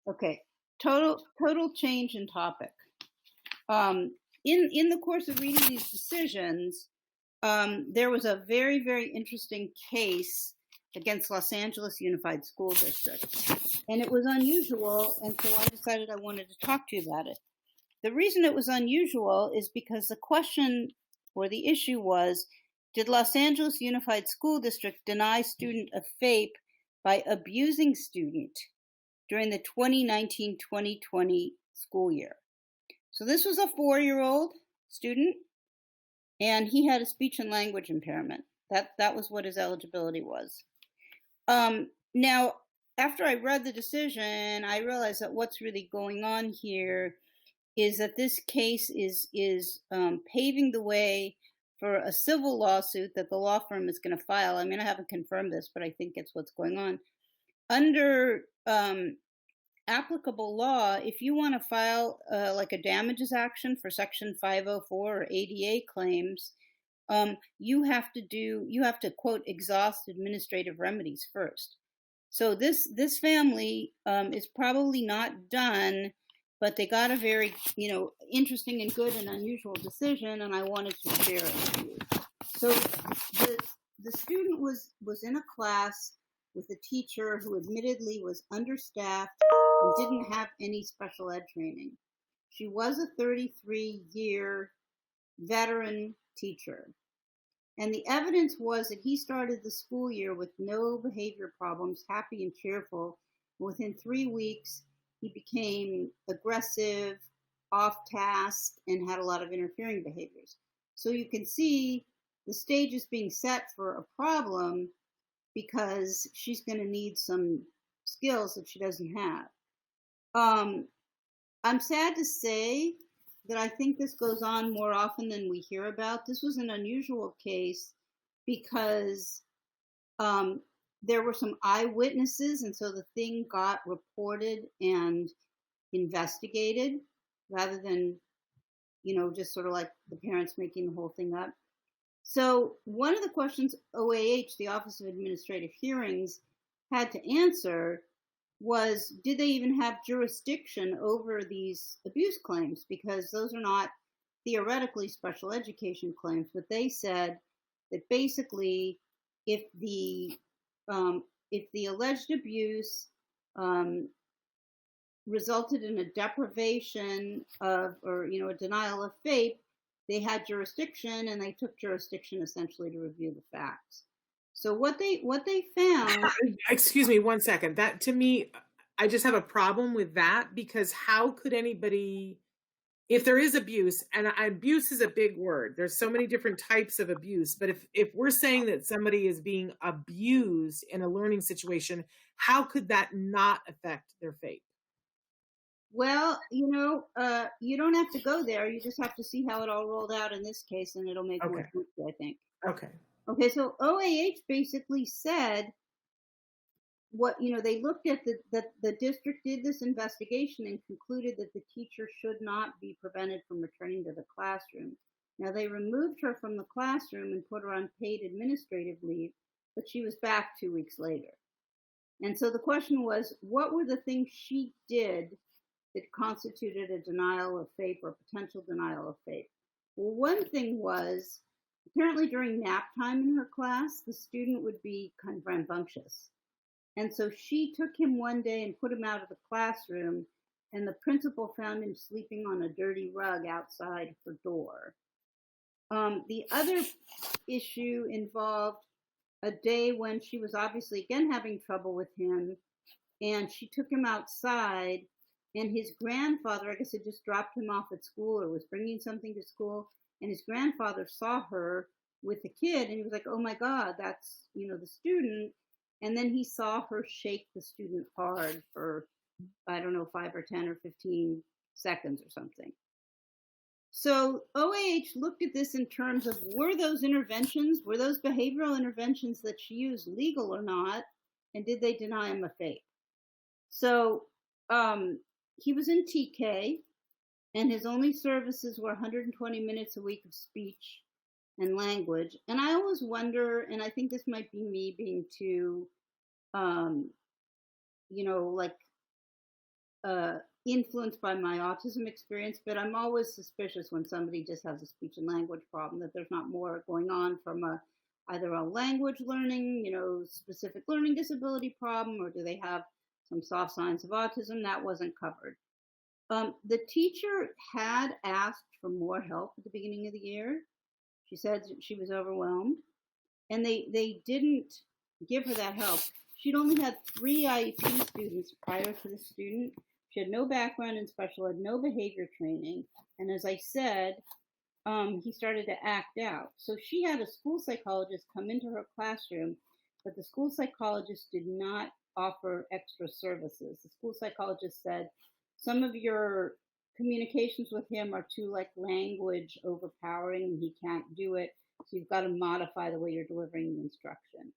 Okay, total change in topic. In the course of reading these decisions, there was a very, very interesting case against Los Angeles Unified School District. And it was unusual, and so I decided I wanted to talk to you about it. The reason it was unusual is because the question or the issue was, did Los Angeles Unified School District deny student a FAPE by abusing student during the 2019-2020 school year? So this was a 4-year-old student, and he had a speech and language impairment. That was what his eligibility was. Now, after I read the decision, I realized that what's really going on here is that this case is paving the way for a civil lawsuit that the law firm is going to file. I mean, I haven't confirmed this, but I think it's what's going on. Under applicable law, if you want to file like a damages action for Section 504 or ADA claims, you have to quote exhaust administrative remedies first. So this family is probably not done, but they got a very interesting and good and unusual decision, and I wanted to share it with you. So the student was in a class with a teacher who admittedly was understaffed and didn't have any special ed training. She was a 33-year veteran teacher. And the evidence was that he started the school year with no behavior problems, happy and cheerful. Within 3 weeks, he became aggressive, off task, and had a lot of interfering behaviors. So you can see the stage is being set for a problem because she's going to need some skills that she doesn't have. I'm sad to say that I think this goes on more often than we hear about. This was an unusual case because there were some eyewitnesses, and so the thing got reported and investigated rather than, just sort of like the parents making the whole thing up. So one of the questions OAH, the Office of Administrative Hearings, had to answer was, did they even have jurisdiction over these abuse claims? Because those are not theoretically special education claims, but they said that basically if the alleged abuse resulted in a deprivation of, or a denial of FAPE, they had jurisdiction, and they took jurisdiction essentially to review the facts. So what they found. Excuse me 1 second. That, to me, I just have a problem with that, because how could anybody, if there is abuse, and abuse is a big word, there's so many different types of abuse, but if we're saying that somebody is being abused in a learning situation, how could that not affect their FAPE? Well, you don't have to go there. You just have to see how it all rolled out in this case, and it'll make more sense, I think. Okay, so OAH basically said they looked at the district did this investigation and concluded that the teacher should not be prevented from returning to the classroom. Now, they removed her from the classroom and put her on paid administrative leave, but she was back 2 weeks later. And so the question was, what were the things she did that constituted a denial of FAPE or potential denial of FAPE? Well, one thing was, apparently during nap time in her class, the student would be kind of rambunctious. And so she took him one day and put him out of the classroom, and the principal found him sleeping on a dirty rug outside her door. The other issue involved a day when she was obviously again having trouble with him, and she took him outside, and his grandfather, I guess, had just dropped him off at school or was bringing something to school, and his grandfather saw her with the kid, and he was like, oh my God, that's, the student. And then he saw her shake the student hard for, I don't know, 5 or 10 or 15 seconds or something. So OAH looked at this in terms of, were those behavioral interventions that she used legal or not? And did they deny him a FAPE? So he was in TK, and his only services were 120 minutes a week of speech and language. And I always wonder, and I think this might be me being too, influenced by my autism experience, but I'm always suspicious when somebody just has a speech and language problem, that there's not more going on from either a language learning, specific learning disability problem, or do they have some soft signs of autism. That wasn't covered. The teacher had asked for more help at the beginning of the year. She said she was overwhelmed, and they didn't give her that help. She'd only had 3 IEP students prior to the student. She had no background in special ed, no behavior training, and as I said, he started to act out. So she had a school psychologist come into her classroom, but the school psychologist did not offer extra services. The school psychologist said, some of your communications with him are too language overpowering, and he can't do it. So you've got to modify the way you're delivering the instruction.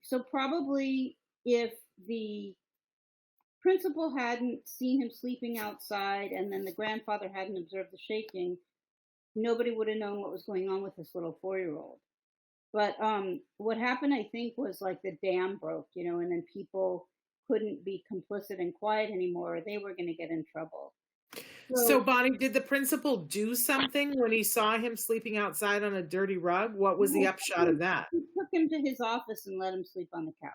So probably if the principal hadn't seen him sleeping outside and then the grandfather hadn't observed the shaking, nobody would have known what was going on with this little 4-year-old. But what happened, I think, was the dam broke, and then people couldn't be complicit and quiet anymore. They were going to get in trouble. So, Bonnie, did the principal do something when he saw him sleeping outside on a dirty rug? What was the upshot of that? He took him to his office and let him sleep on the couch.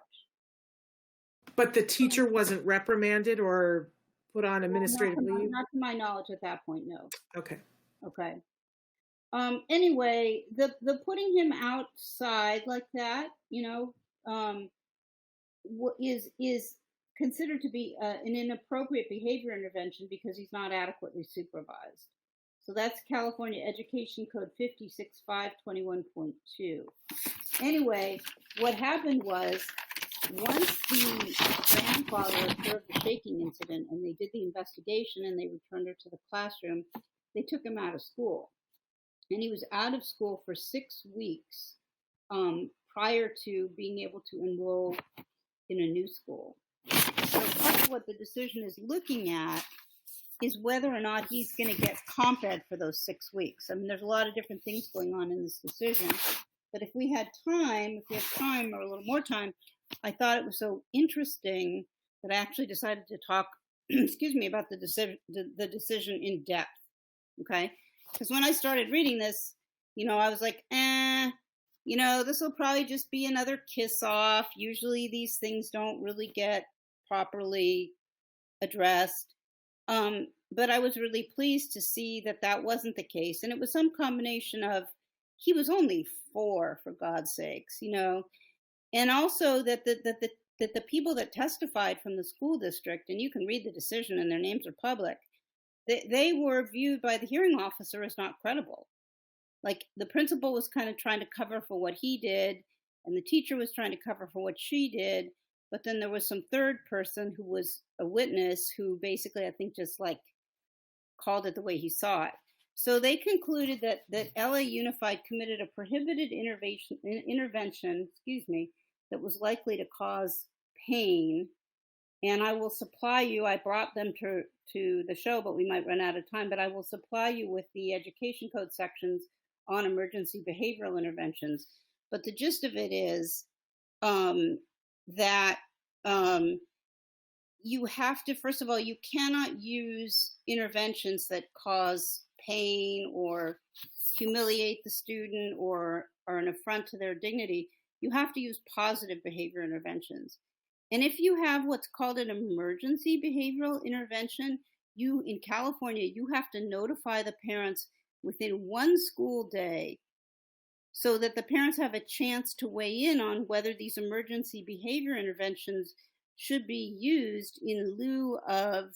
But the teacher wasn't reprimanded or put on administrative leave? Not to my knowledge at that point, no. Okay. Anyway, the putting him outside like that, is considered to be an inappropriate behavior intervention because he's not adequately supervised. So that's California Education Code 56521.2. Anyway, what happened was, once the grandfather observed the shaking incident and they did the investigation and they returned her to the classroom, they took him out of school. And he was out of school for 6 weeks prior to being able to enroll in a new school. So part of what the decision is looking at is whether or not he's going to get comp ed for those 6 weeks. I mean, there's a lot of different things going on in this decision. But if we have time or a little more time, I thought it was so interesting that I actually decided to talk, about the decision in depth. Okay? Because when I started reading this, I was like, this will probably just be another kiss off. Usually these things don't really get properly addressed. But I was really pleased to see that that wasn't the case. And it was some combination of, he was only 4, for God's sakes, and also that the people that testified from the school district, and you can read the decision and their names are public, they were viewed by the hearing officer as not credible. The principal was kind of trying to cover for what he did, and the teacher was trying to cover for what she did, but then there was some third person who was a witness who basically, I think, just called it the way he saw it. So they concluded that LA Unified committed a prohibited intervention, that was likely to cause pain. And I will supply you, I brought them to the show, but we might run out of time, but I will supply you with the education code sections on emergency behavioral interventions. But the gist of it is that you have to, first of all, you cannot use interventions that cause pain or humiliate the student or are an affront to their dignity. You have to use positive behavior interventions. And if you have what's called an emergency behavioral intervention, in California, you have to notify the parents within 1 school day so that the parents have a chance to weigh in on whether these emergency behavior interventions should be used in lieu of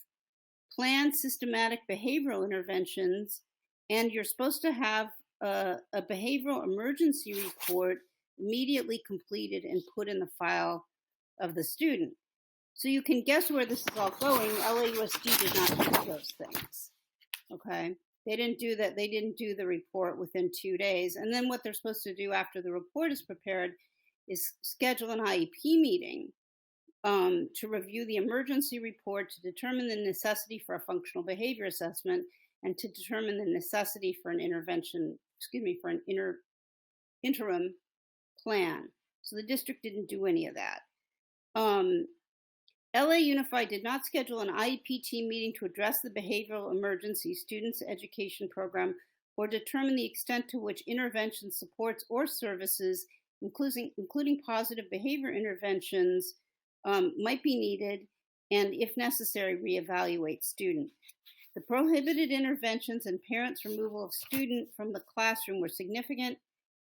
planned systematic behavioral interventions. And you're supposed to have a behavioral emergency report immediately completed and put in the file of the student. So you can guess where this is all going. LAUSD did not do those things. Okay. They didn't do that. They didn't do the report within 2 days. And then what they're supposed to do after the report is prepared is schedule an IEP meeting to review the emergency report, to determine the necessity for a functional behavior assessment, and to determine the necessity for an interim plan. So the district didn't do any of that. LA Unified did not schedule an IEP team meeting to address the behavioral emergency students education program or determine the extent to which intervention supports or services, including positive behavior interventions, might be needed, and if necessary, reevaluate student. The prohibited interventions and parents' removal of student from the classroom were significant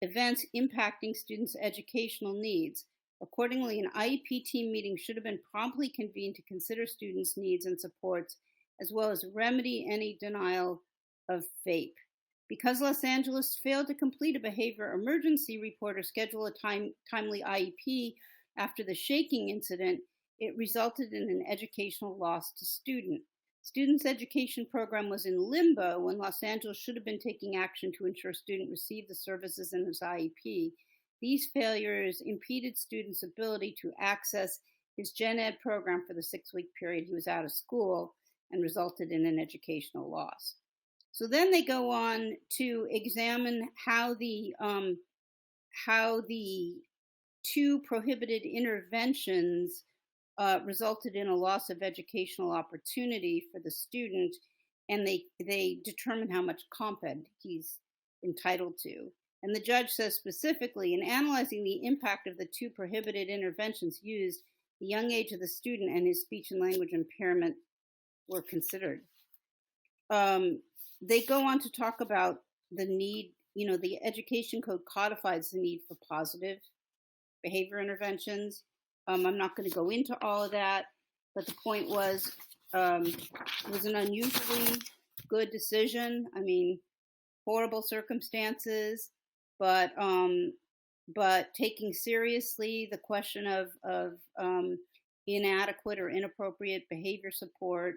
events impacting students' educational needs. Accordingly, an IEP team meeting should have been promptly convened to consider students' needs and supports, as well as remedy any denial of FAPE. Because Los Angeles failed to complete a behavior emergency report or schedule a timely IEP after the shaking incident, it resulted in an educational loss to students. Students' education program was in limbo when Los Angeles should have been taking action to ensure student received the services in his IEP. These failures impeded students' ability to access his gen ed program for the 6-week period he was out of school and resulted in an educational loss. So then they go on to examine how the 2 prohibited interventions resulted in a loss of educational opportunity for the student, and they determine how much comp ed he's entitled to. And the judge says specifically, in analyzing the impact of the 2 prohibited interventions used, the young age of the student and his speech and language impairment were considered. They go on to talk about the need, the education code codifies the need for positive behavior interventions. I'm not going to go into all of that, but the point was, it was an unusually good decision. I mean, horrible circumstances, but taking seriously the question of inadequate or inappropriate behavior support.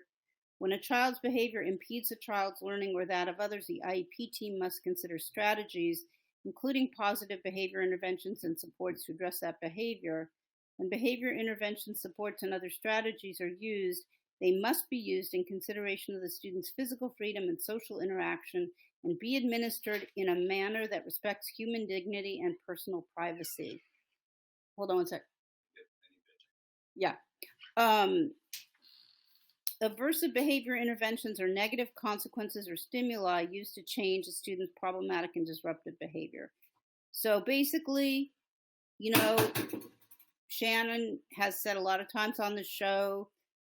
When a child's behavior impedes a child's learning or that of others, the IEP team must consider strategies, including positive behavior interventions and supports to address that behavior. When behavior intervention supports and other strategies are used, they must be used in consideration of the student's physical freedom and social interaction and be administered in a manner that respects human dignity and personal privacy. Hold on one sec. Yeah. Aversive behavior interventions are negative consequences or stimuli used to change a student's problematic and disruptive behavior. So basically, Shannon has said a lot of times on the show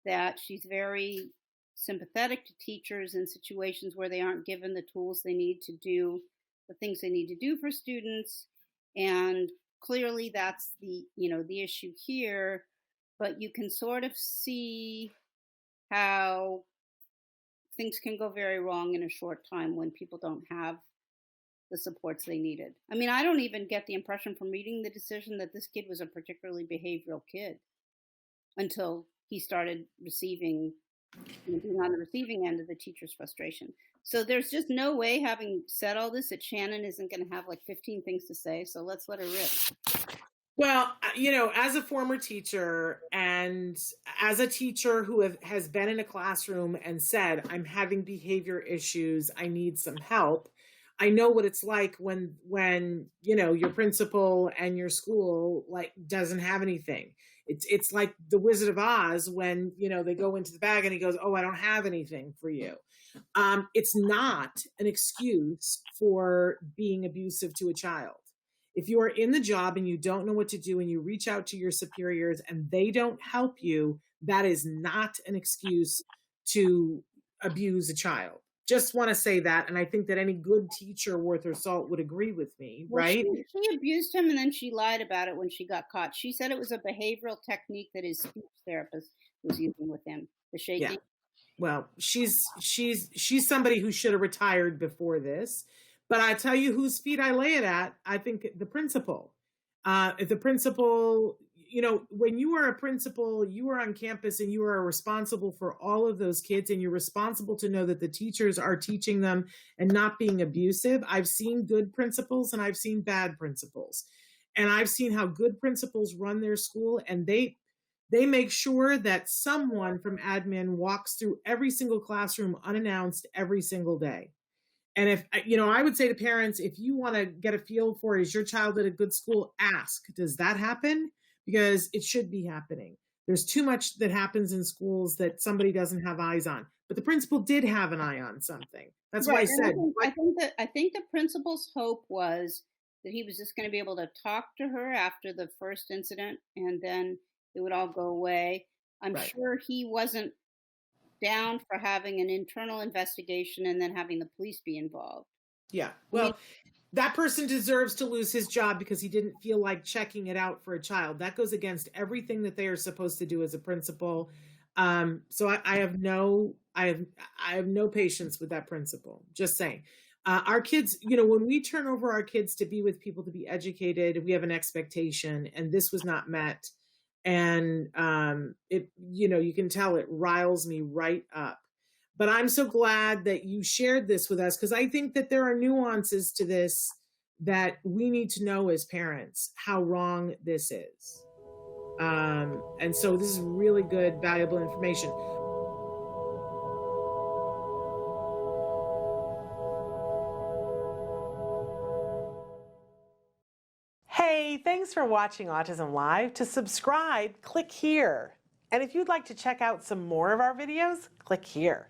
that she's very sympathetic to teachers in situations where they aren't given the tools they need to do the things they need to do for students. And clearly that's the issue here, but you can sort of see how things can go very wrong in a short time when people don't have the supports they needed. I mean, I don't even get the impression from reading the decision that this kid was a particularly behavioral kid until he started being on the receiving end of the teacher's frustration. So there's just no way, having said all this, that Shannon isn't going to have like 15 things to say. So let's let her rip. Well, as a former teacher and as a teacher who has been in a classroom and said, I'm having behavior issues, I need some help. I know what it's like when your principal and your school doesn't have anything. It's like the Wizard of Oz when, they go into the bag and he goes, oh, I don't have anything for you. It's not an excuse for being abusive to a child. If you are in the job and you don't know what to do and you reach out to your superiors and they don't help you, that is not an excuse to abuse a child. Just want to say that. And I think that any good teacher worth her salt would agree with me, right? She abused him and then she lied about it when she got caught. She said it was a behavioral technique that his speech therapist was using with him, the shaking. Yeah. Well, she's somebody who should have retired before this. But I tell you whose feet I lay it at. I think the principal. The principal, when you are a principal, you are on campus and you are responsible for all of those kids and you're responsible to know that the teachers are teaching them and not being abusive. I've seen good principals and I've seen bad principals. And I've seen how good principals run their school and they make sure that someone from admin walks through every single classroom unannounced every single day. And if, I would say to parents, if you want to get a feel for, is your child at a good school, ask, does that happen? Because it should be happening. There's too much that happens in schools that somebody doesn't have eyes on. But the principal did have an eye on something. That's why I Right, and said, I think the principal's hope was that he was just going to be able to talk to her after the first incident, and then it would all go away. I'm right. sure he wasn't down for having an internal investigation and then having the police be involved. Yeah. Well, that person deserves to lose his job because he didn't feel like checking it out for a child. That goes against everything that they are supposed to do as a principal. So I have no patience with that principal. Just saying. Our kids, when we turn over our kids to be with people to be educated, we have an expectation, and this was not met. And you can tell it riles me right up. But I'm so glad that you shared this with us, because I think that there are nuances to this that we need to know as parents how wrong this is. And so this is really good, valuable information. Hey, thanks for watching Autism Live. To subscribe, click here. And if you'd like to check out some more of our videos, click here.